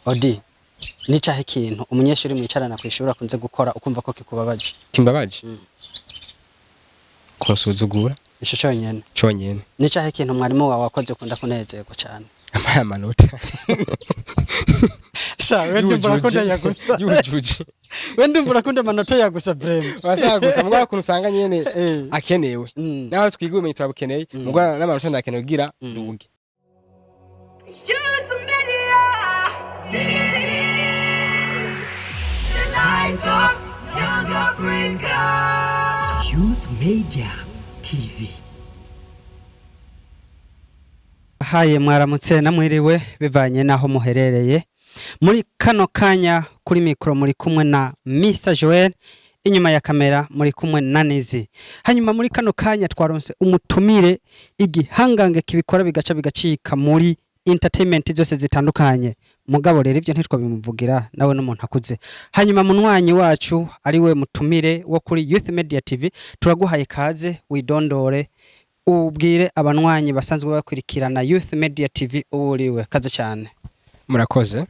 Odi nicahe ikintu umunyeshuri mwicarana kwishura kunze gukora ukumva ko kikubabaje kimbabaje kunsuzugura ico cyonyene nicahe ikintu mwarimu wawe wakoze kunda kunezerwa cyane amanota sha wende mbura yagusa yujuje wende mbura kunda amanota yagusa brem wasagusa mugwa kuntu usanga nyene akenewe naho twigume turabukeneye mugwa n'amanota ndakenewe kugira nduge Youth Media TV. Haye mwaramutse namwiriwe bivanye naho muherereye muri kano kanya kuri mikro muri kumwe na Mr Joel inyuma ya kamera muri kumwe na Nizi hanyuma muri kano kanya twaronse umutumire igihangange kibikora bigaca bigacika muri entertainment zose zitandukanye mugabo rero ivyo ntitwa bimuvugira nawe n'umuntu akuze hanyuma munwanyi wacu ari we mutumire wo kuri Youth Media TV turaguhaye kaze widondore ubwire abanwanyi basanzwe bakurikirana Youth Media TV uriwe kaze cyane murakoze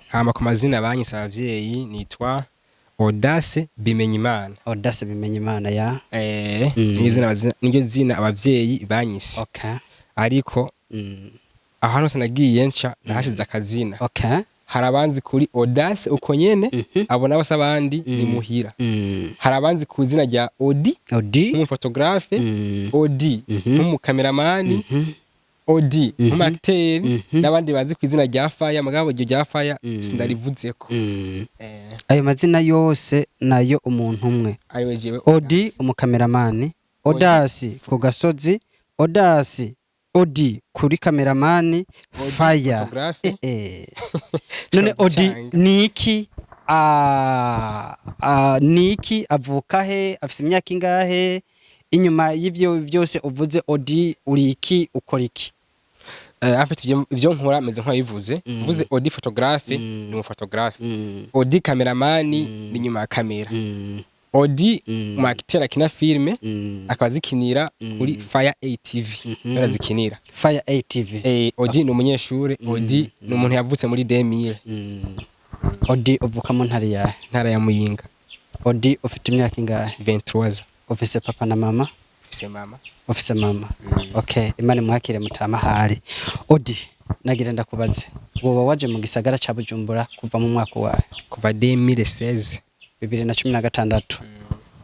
hama ku mazina Ndabasavye nitwa Audace Bimenyimana ya niryo zina abavyeyi banyise okay ariko ahantu sanagiye nca nahasize akazina okay harabanzi kuri Audace uko nyene abona bose abandi ni muhira harabanzi ku zina rya Odi nk'umufotographe Odi nk'umukameramani Odi nk'umakiteri n'abandi bazi ku izina rya Faya mugabo ryo rya Faya sindarivuzeko ayo mazina yose nayo umuntu umwe ariwe jewe Odi umukameramani Audace ku gasozi Audace Odi kuri kameramani Faya none Odi niki niki avuka he afise imyaka ingahe inyuma y'ivyo byose uvuze Odi uriki ukora iki afite ivyo nkora meze nk'abivuze uvuze Odi photographe ni umufotographe Odi kameramani ni nyuma ya kamera Odi makitera kina filme akazikinira kuri Fire ATV barazikinira Fire ATV Odi ni umunyeshure Odi ni umuntu yavutse muri 2000 Odi uvuka mu ntara ya Muyinga Odi ufite imyaka ingahe 23 ofise papa na mama ofise mama okay imana mwakire mutama hari Odi nagira ndakubaze wowe waje mu gisagara ca Bujumbura kuva mu mwaka wawe kuva 2016 2016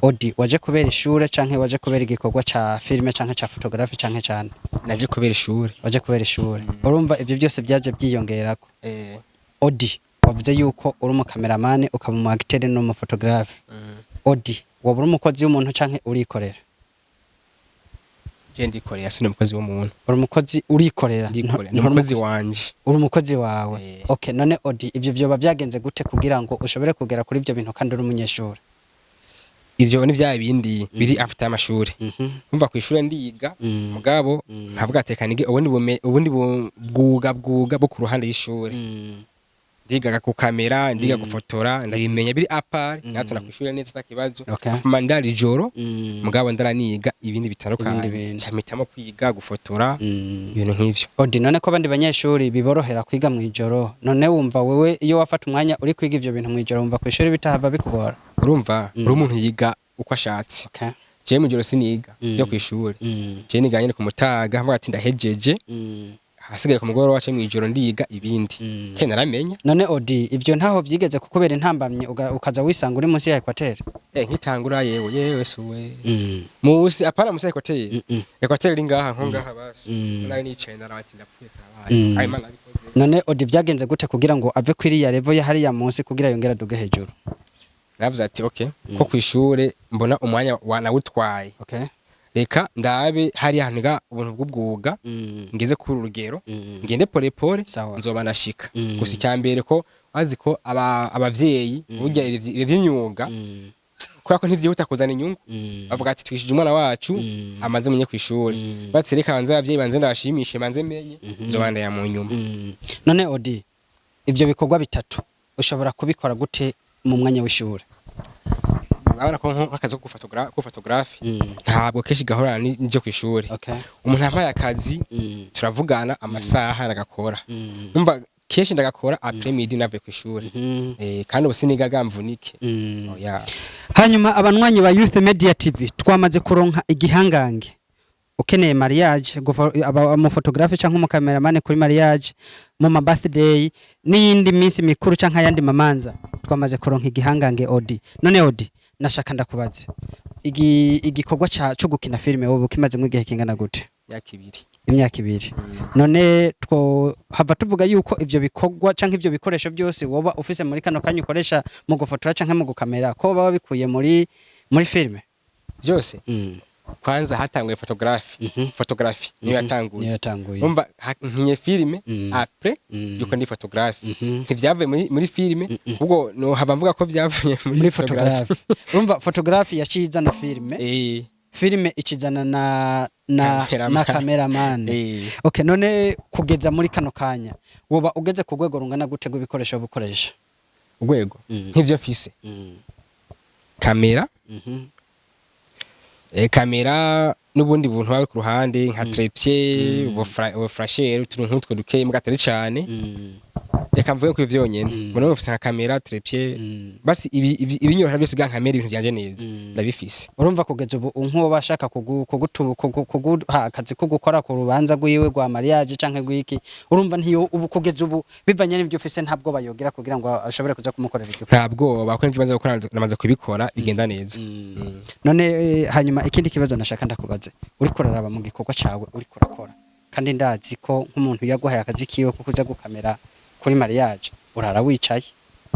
Odi waje kubera ishure canke waje kubera igikorwa ca filme canke ca photography canke cyane naje kubera ishure waje kubera ishure urumva ivyo byose byaje byiyongerako Odi wavuze yuko uri umukameramani ukaba mu acteur no mu photography Odi wabura umukozi w'umuntu canke urikorera je ndikorera sino umukozi w'umuntu uri umukozi urikorera ni umukozi wanje uri umukozi wawe okay none Odi ivyo byoba byagenze gute kugira ngo ushobore kugera kuri ivyo bintu kandi uri umunyeshuri ivyo ni vya bindi biri afite amashuri umva ku ishure ndiga mugabo nkavuga atekanige ubundi bwuga bwo ku ruhande y'ishure ndiga ku kamera ndiga gufotora ndabimenya biri apart natwe na kwishura neza takibazo mandari joro mugabo ndaraniga ibindi bitandukanye cyamitamo kwiga gufotora ibintu nk'ivyo Odi none ko abandi banyeshuri biborohera kwiga mu ijoro none wumva wewe iyo wafata umwanya uri kwiga ivyo bintu mu ijoro wumva kwishuri bitahava bikubora urumva uri umuntu yiga uko ashatse je mu joro siniga byo kwishuri je niga nyine ku mutaga hamwe ati ndahejeje hasigaye ku mugoro wacu mu ijoro ndiga ibindi ke naramenya none Odi ivyo ntaho vyigeze kukubera intambamye ukaza wisanga uri munsi ya equateur nkitangura yewe suwe musi apana munsi ya equateur iri ngaha nko ngaha basi nayo nicaye narabati ndapfuye karabaye ayimana abikoze none Odi vyagenze gute kugira ngo ave kwiri ya level ya hari ya munsi kugira yongera duge hejuru navuze ati okay ko kwishure mbona umwanya wanawutwaye okay reka ndabe hari haniga ubuntu bw'ubwuga ngeze kuri urugero ngende pole nzoba ndashika gusa cyambere ko azi ko abavyeyi burya ivy'imyuga kwa ko ntivyihuta kuzana inyungu bavuga ati twishije umwana wacu amaze munye kwishura batsereka banze abavyeyi banze ndabashimishe banze menye nzoba ndaya mu nyuma none Odi ivyo bikorwa bitatu ushobora kubikora gute mu mwanya w'ishure abana ko nk'akazi ko photographe ntabwo keshi gahorana n'ibyo kwishuri umuntu ampaye akazi turavugana amasaha nagakora umva kenshi ndagakora après midi navuye ku ishuri kandi ubu siniga gamvunike oya. Hanyuma abanywanyi ba Youth Media TV twamaze kuronka igihangange ukeneye mariage mu photographe canke mu cameraman kuri mariage mu ma birthday n'iyindi minsi mikuru canke ayandi mamanza twamaze kuronka igihangange Odi. None Odi nashaka ndakubaze igikorwa cyo gukina filime wowe kimaze mu gihe kingana gute? Imyaka 2. None hava tuvuga yuko ivyo bikorwa canke ivyo bikoresho byose woba ufise muri kano kanya ukoresha mu gufotora canke mu gukamera ko baba bikuye muri filime byose. Kwanza hatanguye photography niyo yatanguye. Umva nkinye filime après yuko ndi photography ntivyavuye muri filime ubwo no hava mvuga ko byavuye muri photography. Umva photography yacizana filime filime ikizana na cameraman. Okay, none kugeza muri kano kanya woba ugeze ku rwego rungana gute rw'ibikoresho bukoresha? Urwego nk'ivyo mfise kamera kamera n'ubundi buntu wawe ku ruhande nka trépied ubufrasher utuntu nk'utwo dukeye mbwa atari cyane reka mvuge ko ivyonyene mbona bafise nka kamera trépied basi ibinyoroha byose bwa kamera ibintu byanje neza ndabifise. Urumva kugeza ubu nkuwo bashaka kuguha akazi ko gukora ku rubanza rwiwe rwa mariage canke gwiki urumva ntiyo ubu kugeza ubu bivanye n'ibyo ufise ntabwo bayogira kugira ngo ashobore kuza kumukorera ibyo? Ntabwo bakora ivyo baza gukora namaze kubikora bigenda neza. None hanyuma ikindi kibazo nashaka ndakubaze uri kuraraba mu gikorwa cawe uri kurakora kandi ndazi ko nk'umuntu yaguhaye akazi kiwe ko kuza gukamera kuri mariage urara wicaye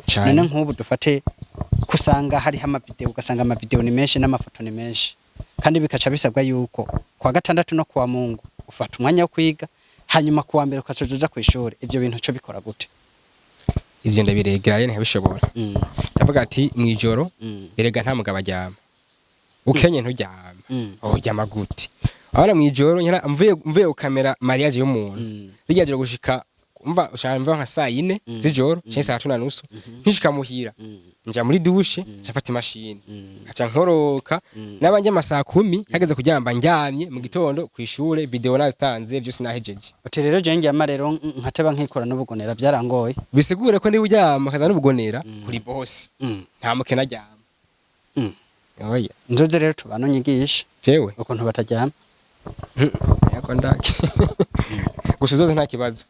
cyane. None nk'ubu dufate kusanga hari amavideo ugasanga amavideo ni menshi n'amafoto ni menshi kandi bikaca bisabwa yuko kwa gatandatu no kwa Mungu ufata umwanya wo kwiga hanyuma kuwa mbere ukazoza ku ishuri ivyo bintu cyo bikora gute? Ivyo ndabiregeraye ntabishobora. Ndavuga ati mwijoro erega nta mugabo ajyama ukenye nturyama ujyama gute abana mwijoro nyara mvuye ukamera mariage y'umuntu bijyaje gushika umva ushaka mva nka saa 4 z'ijoro cyangwa saa 3:30 nkishika muhira nja muri douche cyafata imashini aca nkoroka nabanje amasaa 10 hageze kuryamba njyamye mu gitondo ku ishure video nazitanze byose nahejeje. Ati rero je njyama rero nkateba nkikora n'ubugonera byarangoye bisigure ko ndi uryama kaza n'ubugonera kuri boss nta mukena ajyama. Oya nzoze rero tubano nyigisha jewe ukuntu batajyama yako ndaki gusuzoze nta kibazo.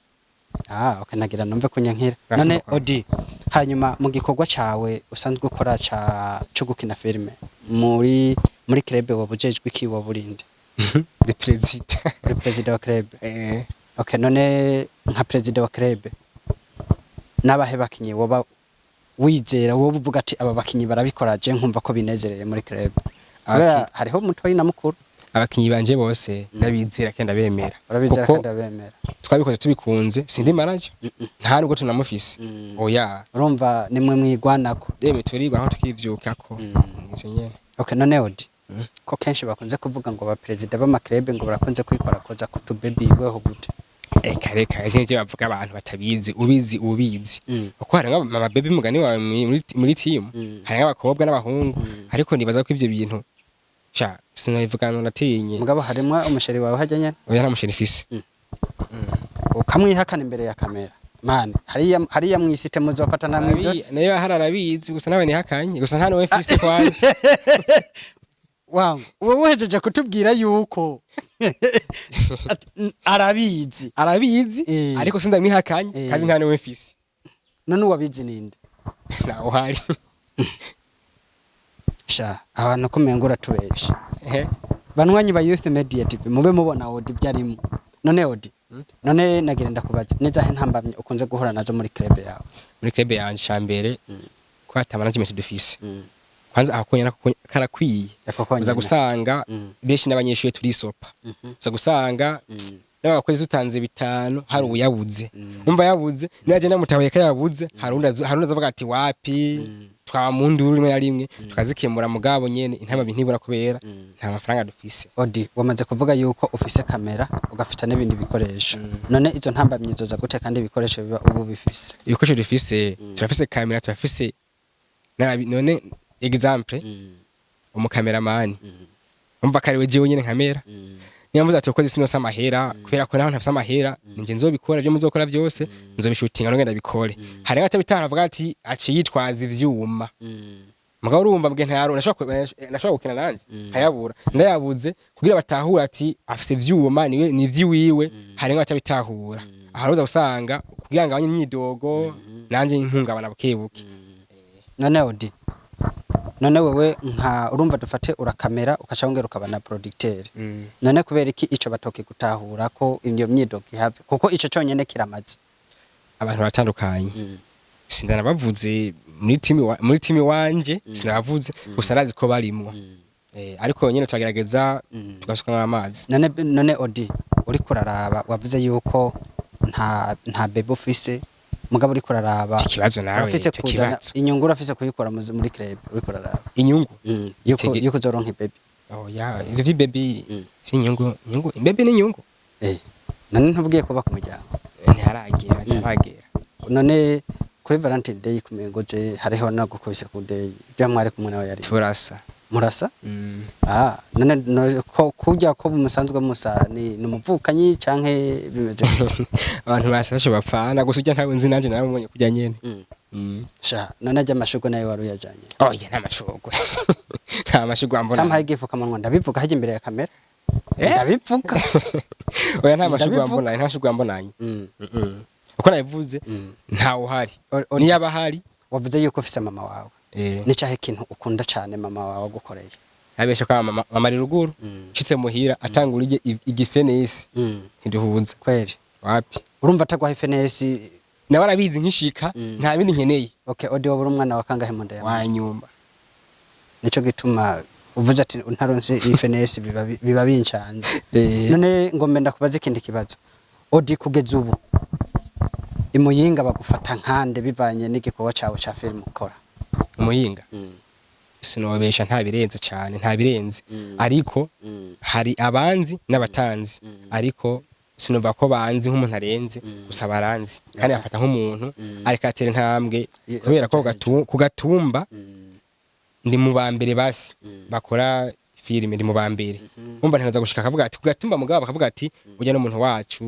Ukanagira numve kunyankira. None Odi hanyuma mu gikorwa cawe usanzwe ukora cyo gukina filime muri club wabujejwe iki waburinde? The president wa club. Okay, none nka president wa club nabahe bakinyi woba wizera wowe uvuga ati aba bakinyi barabikora je nkumva ko binezereye muri club? Hariho mutoyi na mukuru. Abakinyi banje bose ndabizera kandi ndabemera. Urabizera kandi ndabemera. Twabikoze tubikunze sindi manager nta nubwo tunamufise. Oya urumva nimwe mwigwanako deme turigwa aho tukivyukako ivyo nyene. Okay, none Odi ko kenshi bakunze kuvuga ngo ba president b'amakrebe ngo barakunze kwikora koza ku baby weho gute? Kareka ije bavuga abantu batabizi ubizi uko hari nk'aba baby mugani wa muri team hari nk'abakobwa n'abahungu ariko nibaza ko ivyo bintu cha sinabivugana natinye mugabo harimo umusheri wawe hajyanye? Oya nta musheri fise. Ukamwihakana imbere ya kamera man hariya mwisite muzofata na mwizose nayo hararabizi gusa nawe nihakanye gusa nta nawe fise kwanza. Wangu wowe hejeje kutubwira yuko arabizi ariko sindamwihakanye kandi nta nawe fise. None uwabizi ninde? Naho hari sha abantu kumengura tubesha banwanyi ba Youth Media TV mube mubona Odi byarimo. None Odi none nagira ndakubaza neza he ntambamye ukunze guhora nazo muri club yawe? Muri club yanje shambere kwata management dufise kwanza ahakonya karakwiye uza gusanga benshi n'abanyeshure turisopa uza gusanga n'abakozi utanze bitanu hari uyabuze umva yabuze naje namutabaye kayabuze harunda azavuga ati wapi twamunduru rimwe na rimwe tukazikemura mugabo nyene intama bintibura kubera nta mafaranga dufise. Odi wamaze kuvuga yuko ufise kamera ugafita n'ibindi bikoresho none izo ntambamye zoza gute kandi ibikoresho biba ubu bifise? Ibikoresho dufise turafise kamera turafise none example umukameraman umva kare weje nyene kamera Nyamvuze ati ukoze sinose amahera kubera ko naho ntafise amahera nje nzobikora byo muzokora byose nzobishutinga no ngenda bikore hari abatabitara avuga ati aci yitwaza ivyuma mugabo urumva mbwe ntayaro nashobora gukina nanje hayabura ndayabuze kugira batahura ati afise ivyuma niwe nivyiwiwe hari abatabitahura aharoza usanga kugira ngo abanye imyidogo nanje nkungabana bukebuke none Odi none wewe nka urumva dufate urakamera ukaca wongera ukaba na producteur none kubera iki ico batoke gutahura ko iyo myidogo ihave kuko ico cyonyene kiramaze abantu batandukanye sindana bavuze muri timi wanje sinavuze gusa nazi ko barimwo ariko nyene twagerageza tugasuka amazi none Odi uri kuraraba wavuze yuko nta bebe ufise mugabo uri kuraraba ikibazo nawe kibazo inyungu urafise kuyikora muri club uri kuraraba inyungu yuko uzoronka baby ya ivyo baby inyungu baby ni inyungu none ntubwiye kuba ku muryango ntaragera none kuri Valentine Day kumengoje hariho nagukubise ku day bya mwari kumwe nawe yari murasa none ko kujya ko musanzwe musa ni umuvukanyi canke bimeze abantu basashe bapfana gusa ujya ntawe nzi nanje naramubonye kujya nyene sha none ajya amashugwe nayo wari uyajanye oya nta mashugwe nta mashugwe ambona kama hagifuka manwa ndabivuga haje imbere ya kamera ndabivuga oya nta mashugwe ambona nta shugwe ambonanye uko nabivuze nta uhari ni yabahari wavuze yuko ufise mama wawe ni cyahe kintu ukunda cyane mama wawe gukoreye abesha kwa mama ari ruguru citse muhira atangurije igifenesi ntiduhuza kweli wapi urumva atagwa ifenesi nawe arabizi nkishika nta bindi nkeneye okay Odi wabura umwana wa kangahe mu nda wanyumba nico gituma uvuze ati ntaronse ifenesi biba bincanze none ngombe ndakubaza ikindi kibazo Odi kugeza ubu imuyinga bagufata nkande bivanye n'igikorwa cawe ca film ukora umuyinga sinobesha nta birenze cyane nta birenze ariko hari abanzi n'abatanzi ariko sinova ko banzi nk'umuntu arenze gusa baranzi kandi afata nk'umuntu ariko atera intambwe kubera ko kugatumba ndi mu bambere basi bakora filime ndi mu bambere umva ntaza gushika akavuga ati kugatumba mugabo bakavuga ati ujya no muntu wacu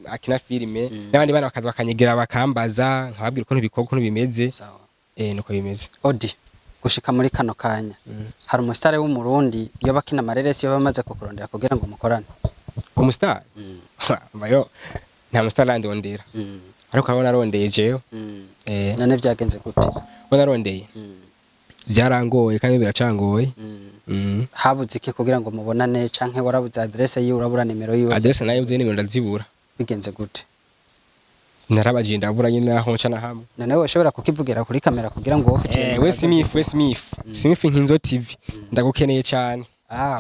akina filime n'abandi bana bakaza bakanyegera bakambaza nkababwira uko ntibikoko ntibimeze nuko bimeze Odi gushika muri kano kanya hari umustar w'umurundi yo bakina amareresi yo bamaze kukurondera kugira ngo mukorane umustar bayo nta mustar ndondera ariko abona arondeye jeyo none byagenze gute bona arondeye byarangoye kandi biracangoye habuze iki kugira ngo mubonane canke warabuze adresse yiwe urabura nimero yiwe adresse nayo byo nimero ndazibura bigenze gute narabaje ndabura nyine aho nca na hamwe none we ushobora kukivugira kuri kamera kugira ngo ufite we Smith Nkinzo TV ndagukeneye cyane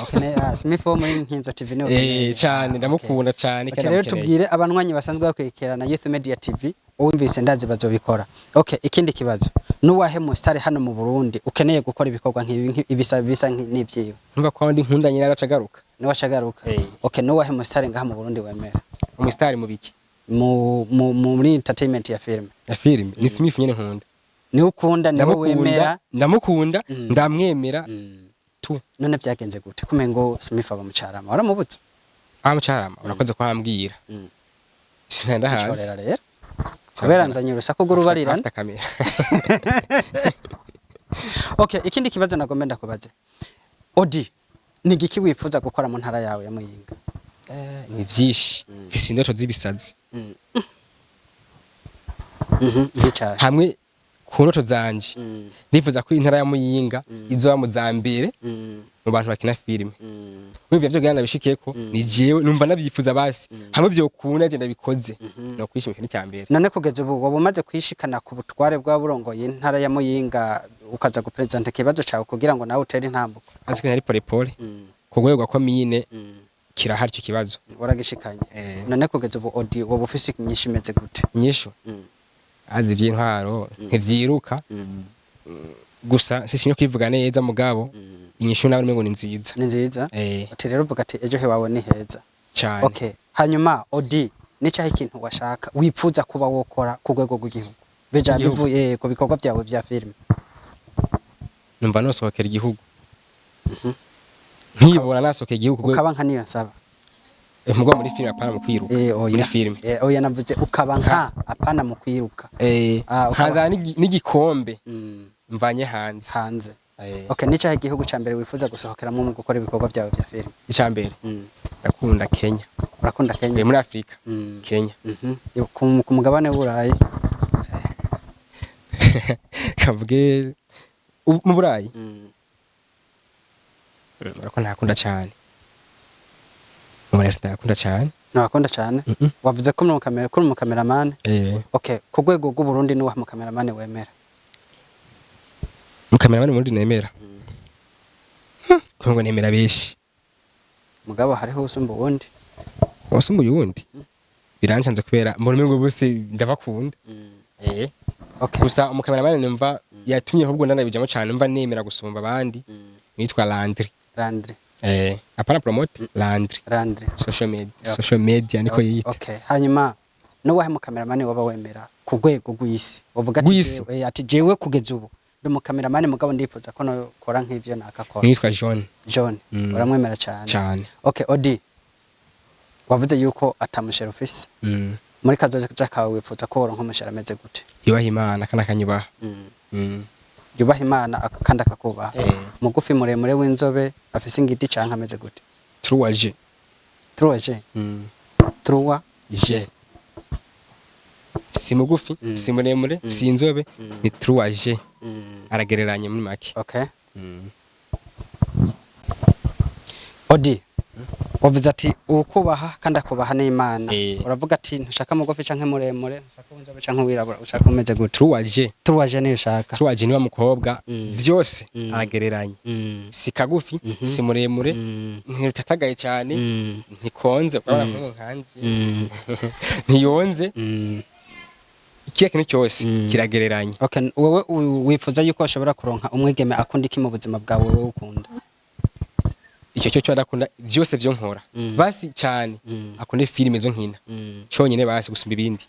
ukeneye Smith wo muri Nkinzo TV ne cyane ndamukunda cyane kandi rero tubwire abanwanyi basanzwe bakwekerana Youth Media TV uwumvise ndazi bazobikora okay ikindi kibazo nuwahe mu star hano mu Burundi ukeneye gukora ibikorwa nk'ibi bisa n'ivyiwe numva ko ndi nkunda nyine aracagaruka ni wacagaruka okay nuwahe mu star ngaha mu Burundi wemera mu star mu biki muri entertainment ya film ni Smith nyene nkunda ni ukunda ni wowe wemera ndamukunda ndamwemera tu none byagenze gute kumengo Smith aba mucarama waramubutse mucarama urakoze ko ambwira sinenda hanze rero kubera nzanye urusaku gurubarirana afite kamera okay ikindi kibazo nagomba ndakubaze Odi ni giki wifuza gukora mu ntara yawe ya Muyinga ni vyishi fisi indoto z'ibisazi hamwe ku ndoto zanje nifuza ko intara ya Muyinga izoba mu zambere mu bantu bakina filime wivye byo gana bishikeko ni jewe numva nabyifuza basi hamwe byo kuna je ndabikoze no kwishimika ni cyambere none kugeza ubu waba umaze kwishikana ku butware bwa burongoye intara ya Muyinga ukaza gupresenta kibazo cyawe kugira ngo nawe utere intambuko aziko ari pole ku rwego rwa komine kirahari cyo kibazo waragishikanye none kugeza ubu Odi waba ufise inyishu imeze gute inyishu azi by'intwaro ntivyiruka gusa sishinyo kwivuga neza mugabo inyishu nawe ngo ni nziza ati rero uvuga ati ejo he wawe ni heza cyane okay hanyuma Odi ni cyahe ikintu washaka wipfuza kuba wokora ku rwego rw'igihugu beja bivuye ku bikorwa byawe bya film numva nosohokera igihugu nkibona nasokera igihugu ukaba nka niyo nsaba mugwa muri filime apana mu kwiruka muri filime oya navuze ukaba nka apana mu kwiruka haza n'igikombe mvanye hanze okay ni cyahe gihugu ca mbere wifuza gusohokeramo mu gukora ibikorwa byawe bya filime icambere ndakunda Kenya urakunda Kenya muri Afrika Kenya ku mugabane w'Uburayi kavuge mu Burayi ariko ntakunda cyane umuresi ndakunda cyane nakunda cyane wavuze ko mu cameraman okay ku rwego rw'u Burundi ni wa mu cameraman wemera mu cameraman muri nemera kongo nemera beshi mugabo hariho usumba uwundi birancanze kubera mbona ngo bose ndabakunda okay gusa mu cameraman numva yatumye ahubwo ndanabijamo cyane numva nemera gusumba abandi nitwa Landry apana promote Landry social media niko yita okay hanyuma no wahe mu cameraman waba wemera ku rwego rw'isi uvuga ati jewe kugeza ubu ndi mu cameraman mugabo ndifuza ko no kora nk'ivyo nakakora nitwa John uramwemera cyane okay Odi wavuze yuko atamushera office muri kazoza kawe wifuza ko woronka umushera ameze gute yubaha Imana kana kanyubaha yubaha Imana kandi akakubaha mugufi muremure w'inzobe afise ingiti canka ameze gute Truaje si mugufi si muremure si inzobe ni Truaje aragereranye muri make okay Odi wavuze ati ukubaha kandi akubaha n'Imana uravuga ati ntushaka mugufi canke muremure ntushaka inzobe canke wirabura ushaka umeze gute Truaje ni ushaka Truaje ni wa mukobwa vyose aragereranye si kagufi si muremure ntitatagaye cyane ntikonze urabona ko nkanje ntiyonze ikiye kintu cyose kiragereranye okay wowe wifuza yuko ashobora kuronka umwigeme akunda iki mu buzima bwawe wowe ukunda icyo cyo adakunda byose byo nkora basi cyane akunde filime zo nkina cyonyine basi gusumba ibindi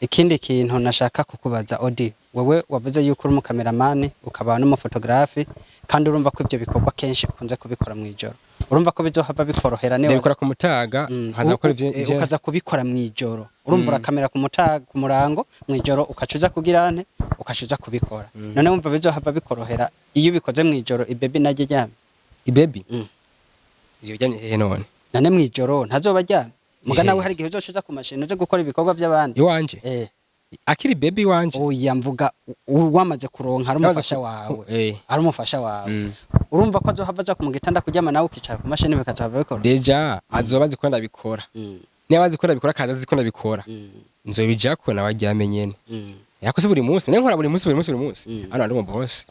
ikindi kintu nashaka kukubaza Odi wowe wavuze yuko uri mu cameraman ukaba n'umufotografi kandi urumva ko ibyo bikorwa kenshi ukunze kubikora mu ijoro urumva ko bizohava bikorohera ne bikora ku mutaga haza gukora ibyo ukaza kubikora mu ijoro urumva urakamera ku mutaga ku murango mu ijoro ukacuza kugirane ukacuza kubikora none wumva bizohava bikorohera iyo ubikoze mu ijoro ibebi najye ryame ibebi ivyo bijanye hehe none mwijoro ntazoba ryame muga nawe hari gihe uzoshuza ku mashini uze gukora ibikorwa by'abandi iwanje akiri baby wanje oya mvuga wamaze kuronka ari umufasha wawe urumva ko azohava aza mu gitanda kuryama nawe ukicara ku mashini bikazohava bikora deja azoba zikunda bikora niba azikunda bikora kaza zikunda bikora nzobijako nawe aryamenyene yakoze buri munsi ne nkora buri munsi hano ndi mu boss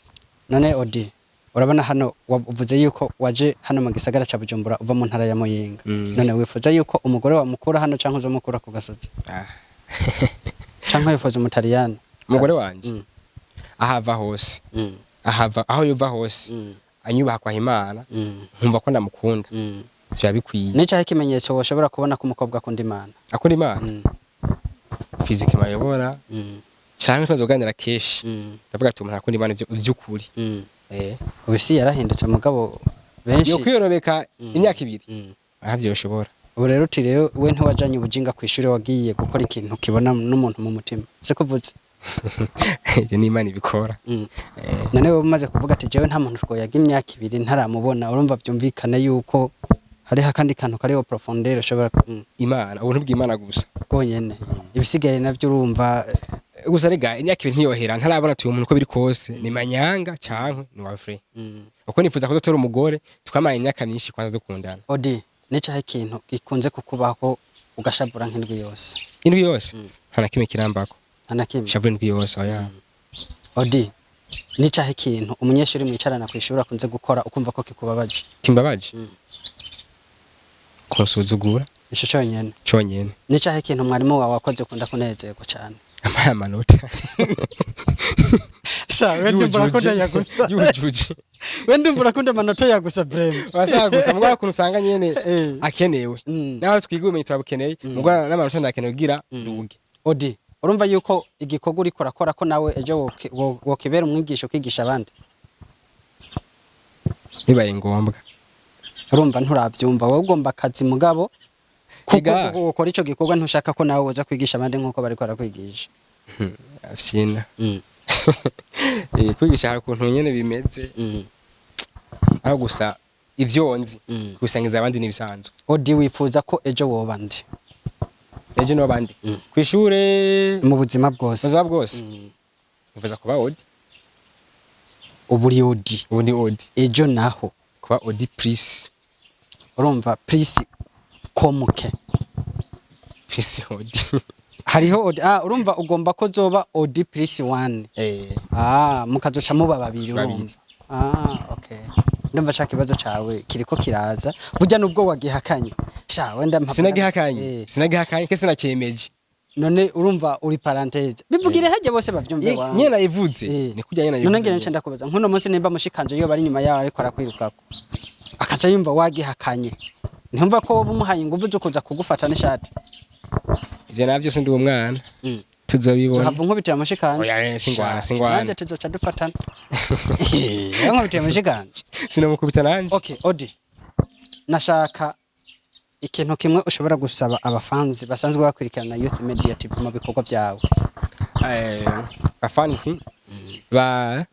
none Odi urabona hano wavuze yuko waje hano mu gisagara ca Bujumbura uva mu ntara ya Muyinga none wifuza yuko umugore wa mukura hano canke uzo mukura ku gasozi canke wifuza umutariyani umugore wanje ahava hose aho yuva hose anyubaha kwa Imana nkumva ko ndamukunda bya bikwiye ni cyahe kimenyetso washobora kubona ko umukobwa akunda Imana fizike mayobora canke tuzoganira keshi ndavuga ati umuntu akunda Imana by'ukuri ubisi yarahindutse mugabo benshi yo kwiyorobeka imyaka 2 ahavyo ushobora ubu rero uti rero we ntiwajanye ubujinga ku ishuri wagiye gukora ikintu kibona n'umuntu mu mutima se kuvuze je ni Imana ibikora none we umaze kuvuga ati jewe nta muntu twoyaga imyaka 2 ntaramubona urumva byumvikana yuko hari hakandi kantu kariho profondeur ushobora Imana ubuntu bw'Imana gusa bwonyene ibisigaye navyo urumva gusa rega imyaka 2 ntiyohera ntarabona tuye umuntu ko biri kose ni manyanga canke ni wa free uko nifuza ko dotora umugore tukamara imyaka myinshi kwanza dukundana Odi necahe ikintu gikunze kukubaho ugashavura nk'indwi yose nta nakimwe kirambako nta nakimwe shavura indwi yose oya Odi necahe ikintu umunyeshuri mwicarana ku ishuri akunze gukora ukumva ko kikubabaje kimbabaje kusuzugura ico cyonyene necahe ikintu mwarimu wawe wakoze kunda kunezerwa cyane Amanota wende mbura yagusa yujuje wende mbura kunda amanota yagusa brem wasagusa mugwa kuntu usanga nyene akenewe naho twigumenye turabukeneye mugwa n'amanota ndakenewe gira ruge Odi urumva yuko igikorwa uri korakora ko nawe ejo wokibera umwigisho kwigisha abandi bibaye ngombwa urumva nturavyumva wowe ugomba akazi mugabo kuko Ega. ukora ico gikorwa ntushaka ko nawe woza kwigisha abandi nkuko bariko barakwigisha afyina kwigisha hari ukuntu nyene bimeze aho gusa ivyo nzi kubisangiza abandi nibisanzwe. Odi wifuza ko ejo woba ndi Ejo no bandi kwishure mu buzima bwose nifuza kuba Odi. uburi Odi Ubundi Odi ejo naho kuba Odi plus urumva plus komuke Odi. hariho Odi urumva ugomba ko zoba Odi plus 1 mukazoca muba babiri urumva okay ndumva shaka ikibazo cawe kiriko kiraza burya nubwo wagihakanye sha wenda sinagihakanye ke sinacyemeje none urumva uri parenthèse bivugire haje bose bavyumve wawe nyena ivuze ni kujya nyena ivuze none ngene nce ndakubaza nkuno munsi nimba mushikanje iyo bari nyuma yawe ariko arakwirukako akaca yumva wagihakanye ntumva ko bumuhaye ingufu zo kuza kugufata n'ishati ivyo navyo sindi umwana tuzobibona hava nkubitira mushikanje oya singwana naje tuzoca dufatana nkubitira mushikanje sinamukubita nanje. Okay Odi nashaka ikintu kimwe ushobora gusaba abafanzi basanzwe bakurikirana Youth Media TV mu bikorwa byawe. Abafanzi ba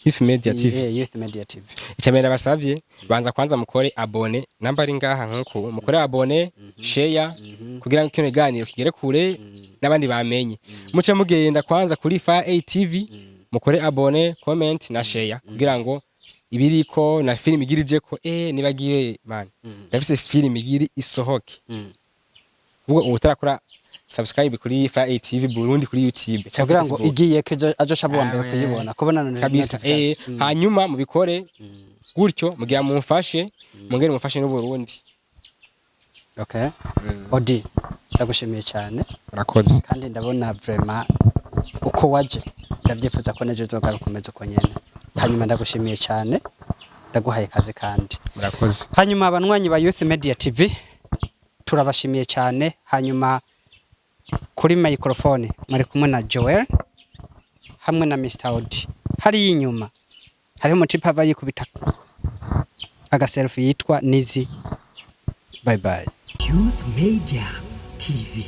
Youth Media TV. Youth Media TV. Icyamera basavye banza kwanza mukore abone namba ari ngaha nkuko mukore abone share kugira ngo kino ganiro kigere kure nabandi bamenye. Muce mugenda kwanza kuri Fire TV mukore abone comment na share kugira ngo ibiriko na film igirije ko nibagiye man ndafise film igiri isohoke ubwo utarakora subscribe kuri Fire TV Burundi kuri YouTube kugira ngo igiye kejo azoca buwambere kuyibona kubona kabisa hanyuma mubikore gutyo mugira mumfashe mungere mumfashe no Burundi. Okay Odi ndagushimiye cyane urakoze kandi ndabona vraiment uko waje ndavyifuza ko nejo zogaruka umeze uko nyene hanyuma ndagushimiye cyane ndaguhaye kazi kandi murakoze. Hanyuma abanwanyi ba Youth Media TV turabashimiye cyane. Hanyuma kuri microphone muri kumwe na Joel hamwe na Mr. Odi hari inyuma hari umutipe ava yikubita aga selfie yitwa Nizi. Bye bye. Youth Media TV.